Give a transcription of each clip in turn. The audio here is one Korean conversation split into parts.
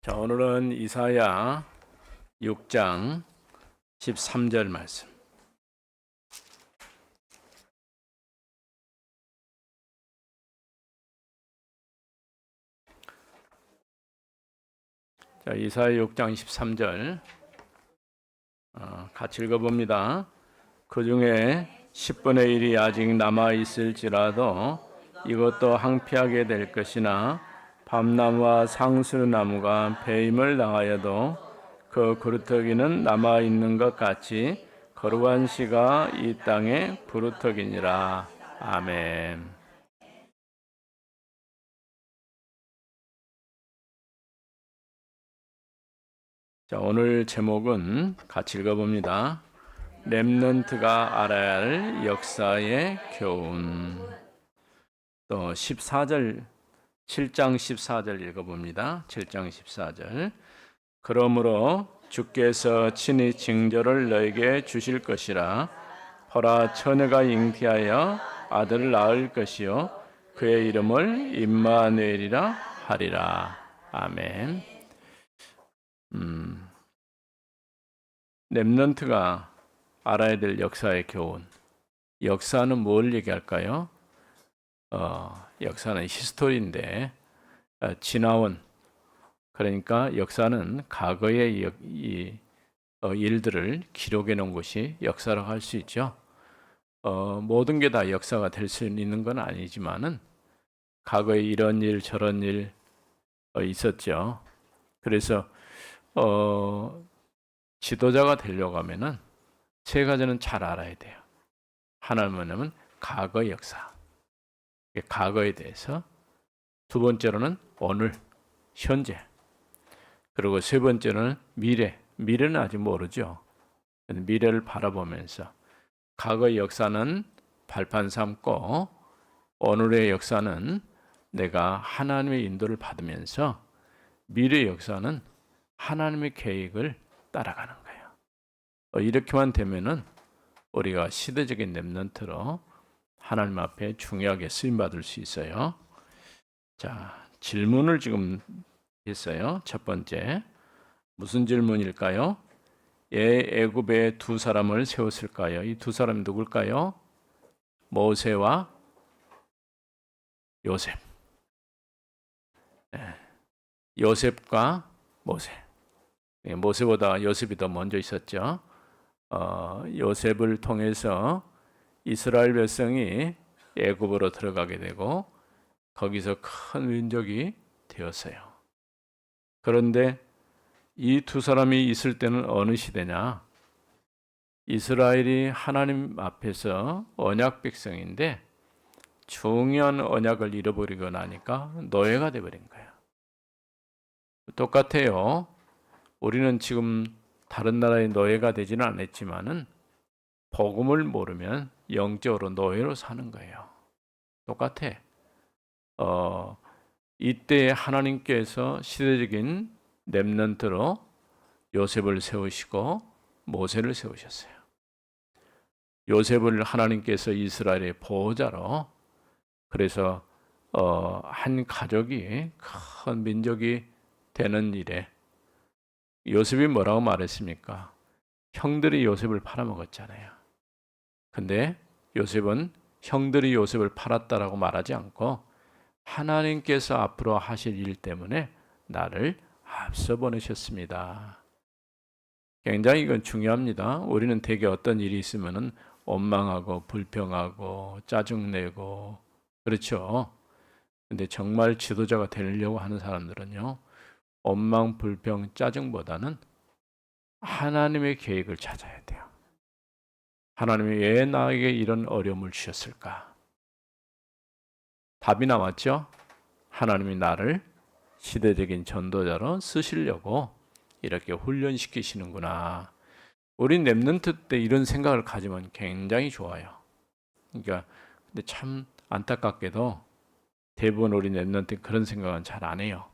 자, 오늘은 이사야 6장 13절 말씀. 자, 이사야 6장 13절 같이 읽어봅니다. 그 중에 10분의 1이 아직 남아 있을지라도 이것도 항피하게 될 것이나 밤나무와 상수나무가 배임을 당하여도 그 그루터기는 남아 있는 것 같이 거룩한 씨가 이 땅에 부루터기니라. 아멘. 자, 오늘 제목은 같이 읽어봅니다. 렘넌트가 알아야 할 역사의 교훈. 또 14절, 7장 14절 읽어봅니다. 7장 14절. 그러므로 주께서 친히 징조를 너에게 주실 것이라. 보라, 처녀가 잉태하여 아들을 낳을 것이요 그의 이름을 임마누엘이라 하리라. 아멘. 렘넌트가 알아야 될 역사의 교훈. 역사는 뭘 얘기할까요? 역사는 히스토리인데 지나온, 그러니까 역사는 과거의 일들을 기록해 놓은 것이 역사라고 할 수 있죠. 모든 게 다 역사가 될 수 있는 건 아니지만은 과거에 이런 일 저런 일 있었죠. 그래서 지도자가 되려고 하면은 세 가지는 잘 알아야 돼요. 하나는 과거의 역사, 과거에 대해서. 두 번째로는 오늘, 현재. 그리고 세 번째는 미래. 미래는 아직 모르죠. 미래를 바라보면서 과거의 역사는 발판 삼고 오늘의 역사는 내가 하나님의 인도를 받으면서 미래의 역사는 하나님의 계획을 따라가는 거예요. 이렇게만 되면은 우리가 시대적인 렘넌트로 하나님 앞에 중요하게 쓰임 받을 수 있어요. 자, 질문을 지금 했어요. 첫 번째, 무슨 질문일까요? 애굽에 두 사람을 세웠을까요? 이 두 사람이 누굴까요? 모세와 요셉. 요셉과 모세. 모세보다 요셉이 더 먼저 있었죠. 요셉을 통해서 이스라엘 백성이 애굽으로 들어가게 되고 거기서 큰 민족이 되었어요. 그런데 이 두 사람이 있을 때는 어느 시대냐? 이스라엘이 하나님 앞에서 언약 백성인데 중요한 언약을 잃어버리고 나니까 노예가 되어버린 거예요. 똑같아요. 우리는 지금 다른 나라의 노예가 되지는 않았지만은 복음을 모르면 영적으로 노예로 사는 거예요. 똑같아. 이때 하나님께서 시대적인 렘넌트로 요셉을 세우시고 모세를 세우셨어요. 요셉을 하나님께서 이스라엘의 보호자로, 그래서 한 가족이 큰 민족이 되는 일에 요셉이 뭐라고 말했습니까? 형들이 요셉을 팔아먹었잖아요. 근데 요셉은 형들이 요셉을 팔았다라고 말하지 않고 하나님께서 앞으로 하실 일 때문에 나를 앞서 보내셨습니다. 굉장히 이건 중요합니다. 우리는 대개 어떤 일이 있으면은 원망하고 불평하고 짜증내고 그렇죠. 근데 정말 지도자가 되려고 하는 사람들은요, 원망, 불평, 짜증보다는 하나님의 계획을 찾아야 돼요. 하나님이 왜 나에게 이런 어려움을 주셨을까? 답이 나왔죠? 하나님이 나를 시대적인 전도자로 쓰시려고 이렇게 훈련시키시는구나. 우리 렘넌트 때 이런 생각을 가지면 굉장히 좋아요. 그러니까 근데 참 안타깝게도 대부분 우리 렘넌트 그런 생각은 잘 안 해요.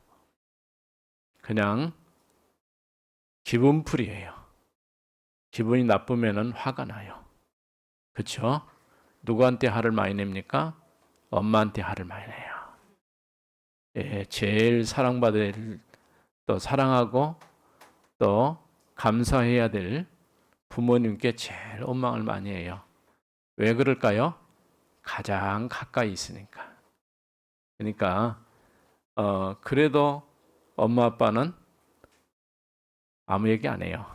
그냥 기분풀이에요. 기분이 나쁘면은 화가 나요. 그렇죠? 누구한테 화를 많이 냅니까? 엄마한테 화를 많이 내요. 예, 제일 사랑받을 또 사랑하고 또 감사해야 될 부모님께 제일 원망을 많이 해요. 왜 그럴까요? 가장 가까이 있으니까. 그러니까 그래도 엄마 아빠는 아무 얘기 안 해요.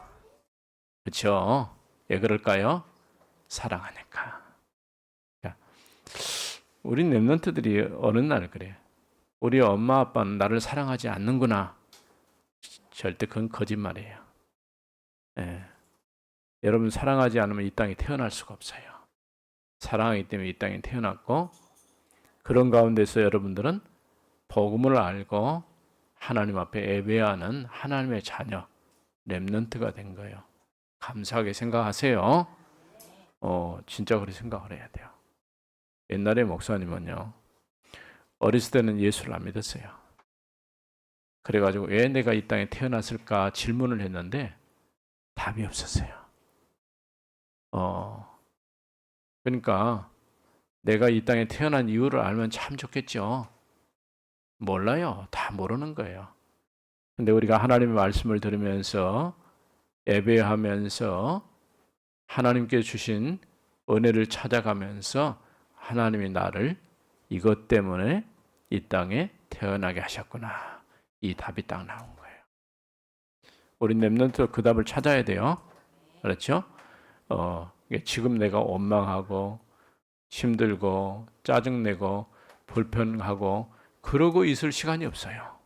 그렇죠? 왜 그럴까요? 사랑하니까. 그러니까 우리 랩런트들이 어느 날 그래요. 우리 엄마 아빠는 나를 사랑하지 않는구나. 절대 그건 거짓말이에요. 예. 여러분 사랑하지 않으면 이 땅에 태어날 수가 없어요. 사랑하기 때문에 이 땅에 태어났고 그런 가운데서 여러분들은 복음을 알고 하나님 앞에 예배하는 하나님의 자녀, 렘넌트가 된 거예요. 감사하게 생각하세요. 진짜 그렇게 생각을 해야 돼요. 옛날에 목사님은요, 어렸을 때는 예수를 안 믿었어요. 그래가지고 왜 내가 이 땅에 태어났을까 질문을 했는데 답이 없었어요. 그러니까 내가 이 땅에 태어난 이유를 알면 참 좋겠죠. 몰라요. 다 모르는 거예요. 근데 우리가 하나님의 말씀을 들으면서 예배하면서 하나님께 주신 은혜를 찾아가면서 하나님이 나를 이것 때문에 이 땅에 태어나게 하셨구나. 이 답이 딱 나온 거예요. 우리 랩런트 그 답을 찾아야 돼요. 그렇죠? 지금 내가 원망하고 힘들고 짜증내고 불편하고 그러고 있을 시간이 없어요.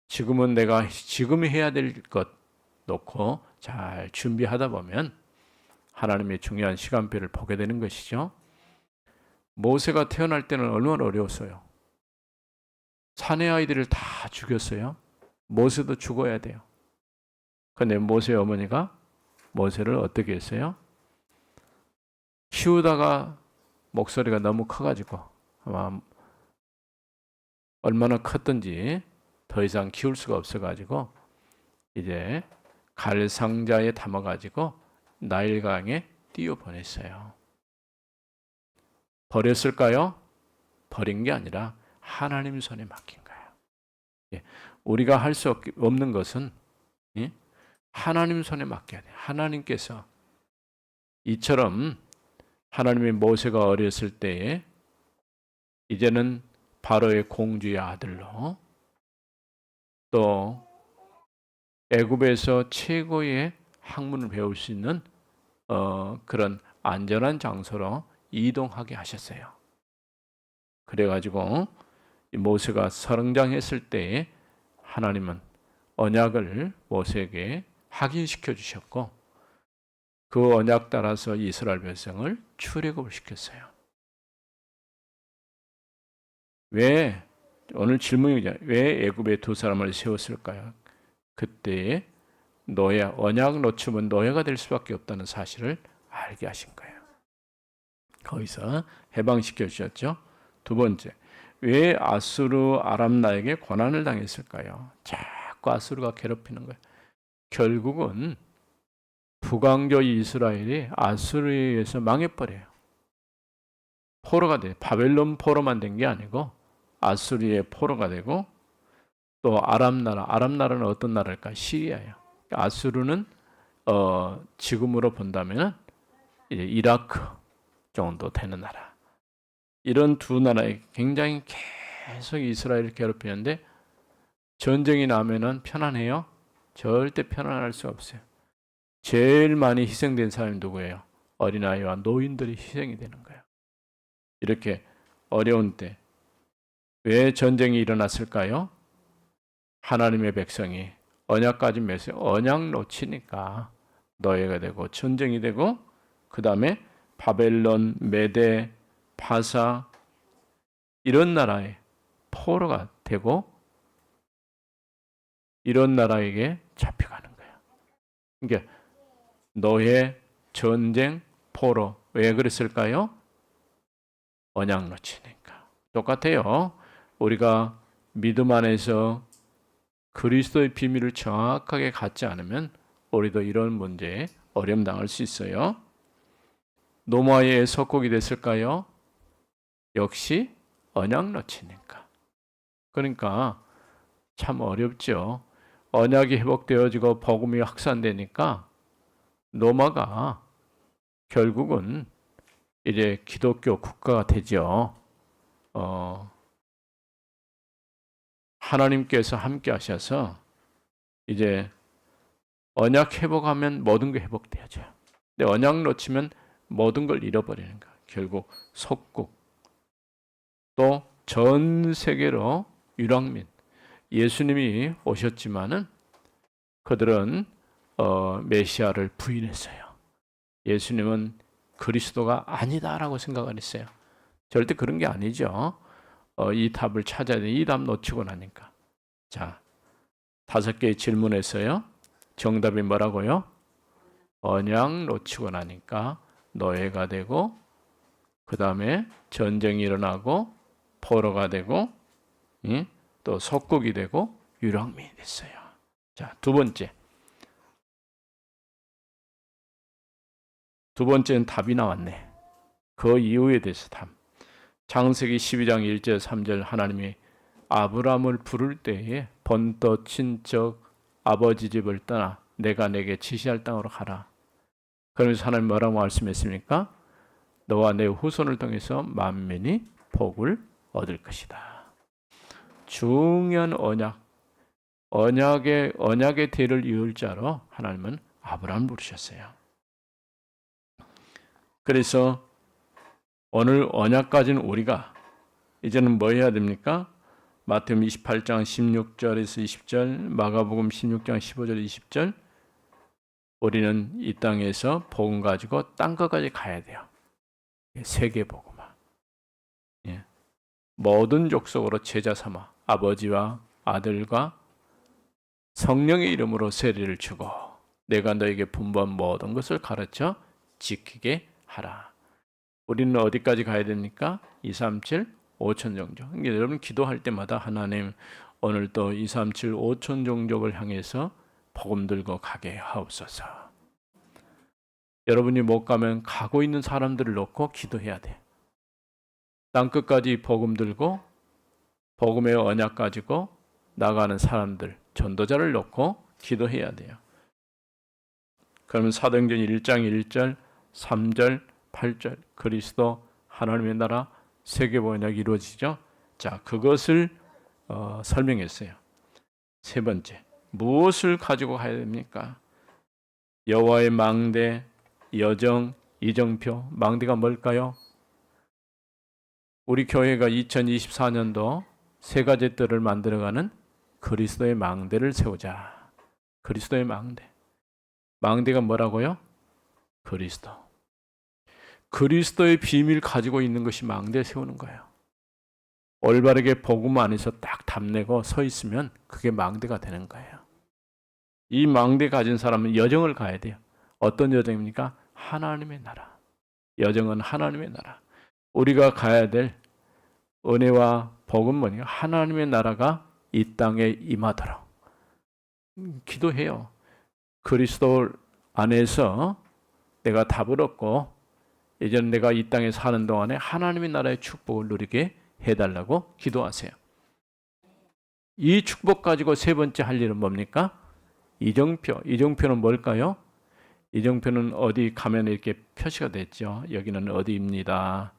지금은 내가 지금 해야 될 것 놓고 잘 준비하다 보면 하나님의 중요한 시간표를 보게 되는 것이죠. 모세가 태어날 때는 얼마나 어려웠어요. 사내 아이들을 다 죽였어요. 모세도 죽어야 돼요. 그런데 모세의 어머니가 모세를 어떻게 했어요? 키우다가 목소리가 너무 커가지고 아마 얼마나 컸던지 더 이상 키울 수가 없어가지고 이제 갈 상자에 담아가지고 나일강에 띄워 보냈어요. 버렸을까요? 버린 게 아니라 하나님 손에 맡긴 거예요. 우리가 할 수 없는 것은 하나님 손에 맡겨야 돼요. 하나님께서 이처럼 하나님의 모세가 어렸을 때에 이제는 바로의 공주의 아들로 또 애굽에서 최고의 학문을 배울 수 있는 그런 안전한 장소로 이동하게 하셨어요. 그래가지고 모세가 성장했을 때에 하나님은 언약을 모세에게 확인시켜 주셨고 그 언약 따라서 이스라엘 백성을 출애굽을 시켰어요. 왜 오늘 질문이잖아요. 왜 애굽에 두 사람을 세웠을까요? 그때에 노예, 언약 놓치면 노예가 될 수밖에 없다는 사실을 알게 하신 거예요. 거기서 해방시켜 주셨죠. 두 번째, 왜 아수르 아람나에게 고난을 당했을까요? 자꾸 아수르가 괴롭히는 거예요. 결국은 북왕조 이스라엘이 아수르에 의해서 망해버려요. 포로가 돼요. 바벨론 포로만 된 게 아니고 아수르의 포로가 되고 또 아람나라는 어떤 나라일까? 시리아예요. 아수르는 지금으로 본다면 이제 이라크 정도 되는 나라. 이런 두 나라에 굉장히 계속 이스라엘을 괴롭히는데 전쟁이 나면은 편안해요? 절대 편안할 수 없어요. 제일 많이 희생된 사람이 누구예요? 어린아이와 노인들이 희생이 되는 거예요. 이렇게 어려운 때 왜 전쟁이 일어났을까요? 하나님의 백성이 언약까지 맺어요. 언약 놓치니까 노예가 되고 전쟁이 되고 그 다음에 바벨론, 메데, 파사 이런 나라의 포로가 되고 이런 나라에게 잡혀가는 거예요. 그러니까 노예, 전쟁, 포로 왜 그랬을까요? 언약 놓치니까. 똑같아요. 우리가 믿음 안에서 그리스도의 비밀을 정확하게 갖지 않으면 우리도 이런 문제에 어려움 당할 수 있어요. 노마의 속국이 됐을까요? 역시 언약 놓치니까. 그러니까 참 어렵죠. 언약이 회복되어지고 복음이 확산되니까 로마가 결국은 이제 기독교 국가가 되죠. 하나님께서 함께 하셔서 이제 언약 회복하면 모든 게 회복되어져요. 근데 언약 놓치면 모든 걸 잃어버리는 거예요. 결국 속국, 또 전 세계로 유랑민, 예수님이 오셨지만은 그들은 메시아를 부인했어요. 예수님은 그리스도가 아니다라고 생각을 했어요. 절대 그런 게 아니죠. 이 답을 찾아야 돼. 이 답 놓치고 나니까. 자, 5개의 질문에서요. 정답이 뭐라고요? 언약 놓치고 나니까 노예가 되고, 그 다음에 전쟁이 일어나고 포로가 되고, 또 속국이 되고 유랑민이 됐어요. 자, 두 번째는 답이 나왔네. 그 이유에 대해서 답. 창세기 12장 1절 3절 하나님이 아브라함을 부를 때에 본토 친척 아버지 집을 떠나 내가 내게 지시할 땅으로 가라. 그러면서 하나님 뭐라고 말씀했습니까? 너와 내 후손을 통해서 만민이 복을 얻을 것이다. 중요한 언약의 대를 이을 자로 하나님은 아브라함을 부르셨어요. 그래서 오늘 언약 가진 우리가 이제는 뭐 해야 됩니까? 마태복음 28장 16절에서 20절, 마가복음 16장 15절 20절, 우리는 이 땅에서 복음 가지고 딴 것까지 가야 돼요. 세계 복음화. 모든 족속으로 제자 삼아 아버지와 아들과 성령의 이름으로 세례를 주고 내가 너에게 분부한 모든 것을 가르쳐 지키게 하라. 우리는 어디까지 가야 됩니까? 237 5천 종족. 그러니까 여러분 기도할 때마다 하나님 오늘 또 237 5천 종족을 향해서 복음 들고 가게 하옵소서. 여러분이 못 가면 가고 있는 사람들을 놓고 기도해야 돼. 땅끝까지 복음 들고 복음의 언약 가지고 나가는 사람들, 전도자를 놓고 기도해야 돼요. 그러면 사도행전 1장 1절, 3절, 8절 그리스도 하나님의 나라 세계 번역이 이루어지죠. 자, 그것을 설명했어요. 세 번째, 무엇을 가지고 가야 됩니까? 여호와의 망대, 여정, 이정표. 망대가 뭘까요? 우리 교회가 2024년도 세 가지 뜰을 만들어가는 그리스도의 망대를 세우자. 그리스도의 망대. 망대가 뭐라고요? 그리스도. 그리스도의 비밀 가지고 있는 것이 망대 세우는 거예요. 올바르게 복음 안에서 딱 답내고 서 있으면 그게 망대가 되는 거예요. 이 망대 가진 사람은 여정을 가야 돼요. 어떤 여정입니까? 하나님의 나라. 여정은 하나님의 나라. 우리가 가야 될 은혜와 복은 뭐냐? 하나님의 나라가 이 땅에 임하도록 기도해요. 그리스도 안에서 내가 답을 얻고 예전 내가 이 땅에 사는 동안에 하나님의 나라의 축복을 누리게 해달라고 기도하세요. 이 축복 가지고 세 번째 할 일은 뭡니까? 이정표. 이정표는 뭘까요? 이정표는 어디 가면 이렇게 표시가 됐죠. 여기는 어디입니다.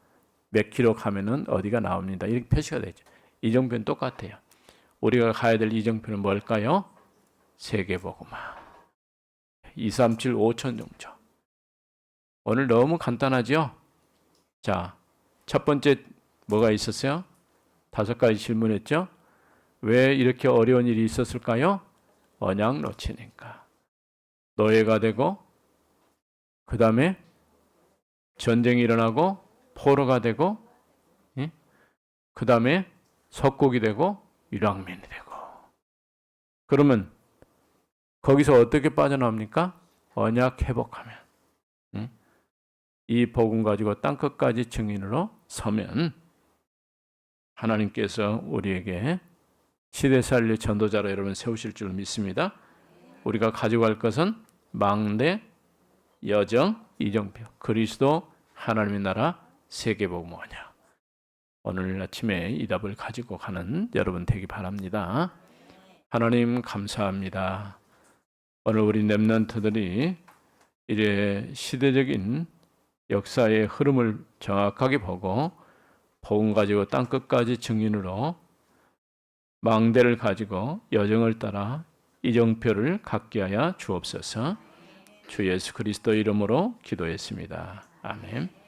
몇 킬로 가면은 어디가 나옵니다. 이렇게 표시가 되죠. 이정표는 똑같아요. 우리가 가야 될 이정표는 뭘까요? 세계복음화. 237 5천 종족. 오늘 너무 간단하죠? 자, 첫 번째 뭐가 있었어요? 5가지 질문했죠? 왜 이렇게 어려운 일이 있었을까요? 언약 놓치니까. 노예가 되고 그 다음에 전쟁이 일어나고 포로가 되고 그 다음에 속국이 되고 유랑민이 되고. 그러면 거기서 어떻게 빠져나옵니까? 언약 회복하면. 이 복음 가지고 땅끝까지 증인으로 서면 하나님께서 우리에게 시대살리 전도자로 여러분 세우실 줄 믿습니다. 우리가 가져갈 것은 망대, 여정, 이정표, 그리스도, 하나님의 나라, 세계복음 언약. 오늘 아침에 이 답을 가지고 가는 여러분 되기 바랍니다. 하나님 감사합니다. 오늘 우리 렘넌트들이 이래 시대적인 역사의 흐름을 정확하게 보고 복음 가지고 땅끝까지 증인으로 망대를 가지고 여정을 따라 이정표를 갖게 하여 주옵소서. 주 예수 그리스도 이름으로 기도했습니다. 아멘.